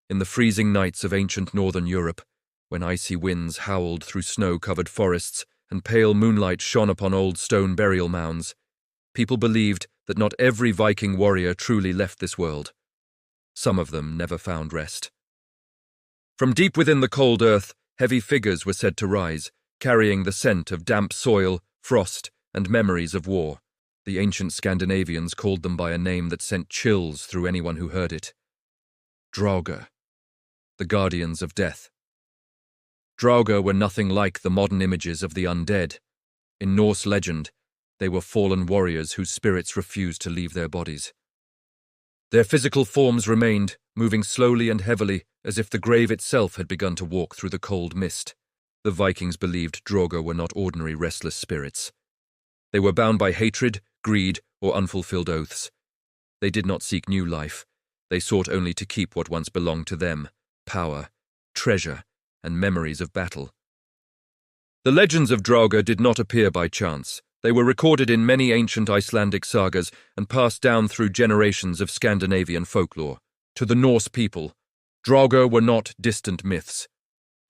in the freezing nights of ancient northern Europe, when icy winds howled through snow-covered forests and pale moonlight shone upon old stone burial mounds, people believed that not every Viking warrior truly left this world. Some of them never found rest. From deep within the cold earth, heavy figures were said to rise, carrying the scent of damp soil, frost, and memories of war. The ancient Scandinavians called them by a name that sent chills through anyone who heard it. Draugr, the guardians of death. Draugr were nothing like the modern images of the undead. In Norse legend, they were fallen warriors whose spirits refused to leave their bodies. Their physical forms remained, moving slowly and heavily, as if the grave itself had begun to walk through the cold mist. The Vikings believed Draugr were not ordinary restless spirits. They were bound by hatred, greed, or unfulfilled oaths. They did not seek new life. They sought only to keep what once belonged to them: power, treasure, and memories of battle. The legends of Draugr did not appear by chance. They were recorded in many ancient Icelandic sagas and passed down through generations of Scandinavian folklore. To the Norse people, Draugr were not distant myths.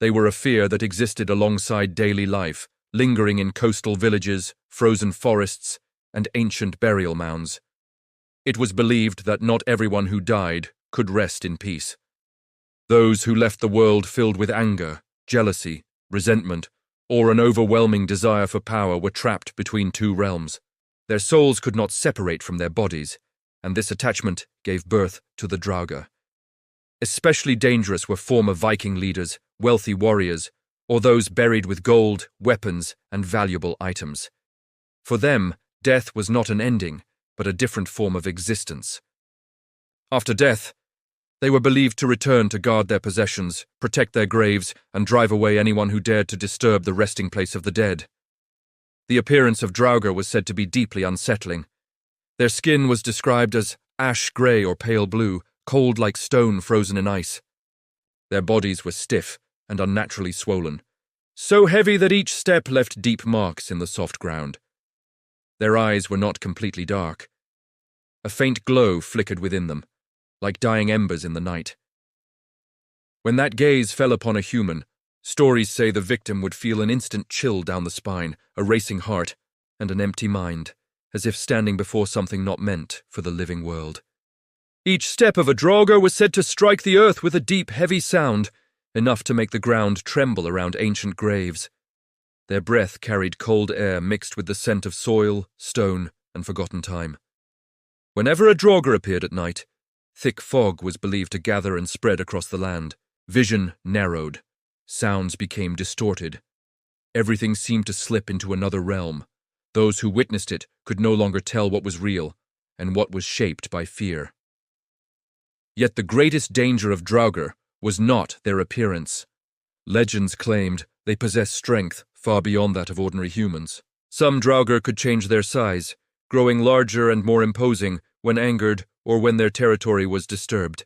They were a fear that existed alongside daily life, lingering in coastal villages, frozen forests, and ancient burial mounds. It was believed that not everyone who died could rest in peace. Those who left the world filled with anger, jealousy, resentment, or an overwhelming desire for power were trapped between two realms. Their souls could not separate from their bodies, and this attachment gave birth to the Draugr. Especially dangerous were former Viking leaders, wealthy warriors, or those buried with gold, weapons, and valuable items. For them, death was not an ending, but a different form of existence. After death, they were believed to return to guard their possessions, protect their graves, and drive away anyone who dared to disturb the resting place of the dead. The appearance of Draugr was said to be deeply unsettling. Their skin was described as ash-grey or pale blue, cold like stone frozen in ice. Their bodies were stiff and unnaturally swollen, so heavy that each step left deep marks in the soft ground. Their eyes were not completely dark. A faint glow flickered within them, like dying embers in the night. When that gaze fell upon a human, stories say the victim would feel an instant chill down the spine, a racing heart, and an empty mind, as if standing before something not meant for the living world. Each step of a Draugr was said to strike the earth with a deep, heavy sound, enough to make the ground tremble around ancient graves. Their breath carried cold air mixed with the scent of soil, stone, and forgotten time. Whenever a Draugr appeared at night, thick fog was believed to gather and spread across the land. Vision narrowed. Sounds became distorted. Everything seemed to slip into another realm. Those who witnessed it could no longer tell what was real and what was shaped by fear. Yet the greatest danger of Draugr was not their appearance. Legends claimed they possessed strength far beyond that of ordinary humans. Some Draugr could change their size, growing larger and more imposing when angered or when their territory was disturbed.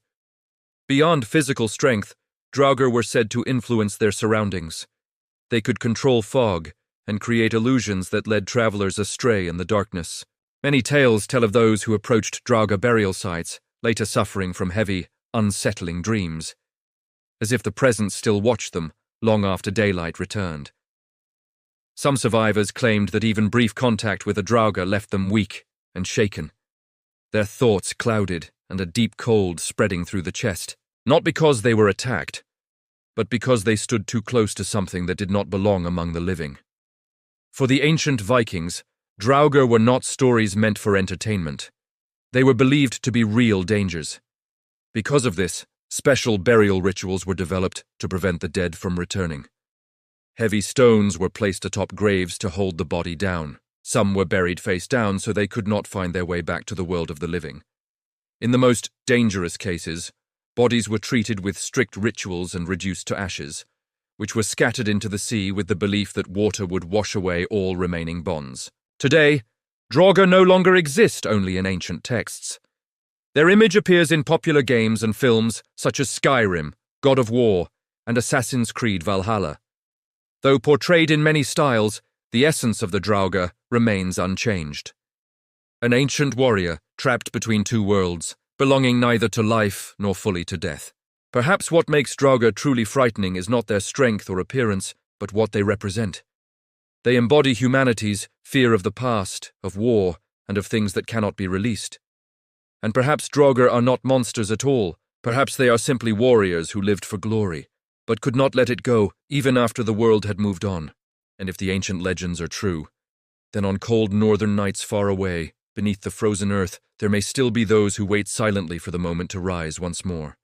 Beyond physical strength, Draugr were said to influence their surroundings. They could control fog and create illusions that led travelers astray in the darkness. Many tales tell of those who approached Draugr burial sites, later suffering from heavy, unsettling dreams, as if the presence still watched them long after daylight returned. Some survivors claimed that even brief contact with a Draugr left them weak and shaken, their thoughts clouded and a deep cold spreading through the chest, not because they were attacked, but because they stood too close to something that did not belong among the living. For the ancient Vikings, Draugr were not stories meant for entertainment. They were believed to be real dangers. Because of this, special burial rituals were developed to prevent the dead from returning. Heavy stones were placed atop graves to hold the body down. Some were buried face down so they could not find their way back to the world of the living. In the most dangerous cases, bodies were treated with strict rituals and reduced to ashes, which were scattered into the sea with the belief that water would wash away all remaining bonds. Today, Draugr no longer exist only in ancient texts. Their image appears in popular games and films such as Skyrim, God of War, and Assassin's Creed Valhalla. Though portrayed in many styles, the essence of the Draugr remains unchanged. An ancient warrior trapped between two worlds, belonging neither to life nor fully to death. Perhaps what makes Draugr truly frightening is not their strength or appearance, but what they represent. They embody humanity's fear of the past, of war, and of things that cannot be released. And perhaps Draugr are not monsters at all. Perhaps they are simply warriors who lived for glory, but could not let it go even after the world had moved on. And if the ancient legends are true, then on cold northern nights far away, beneath the frozen earth, there may still be those who wait silently for the moment to rise once more.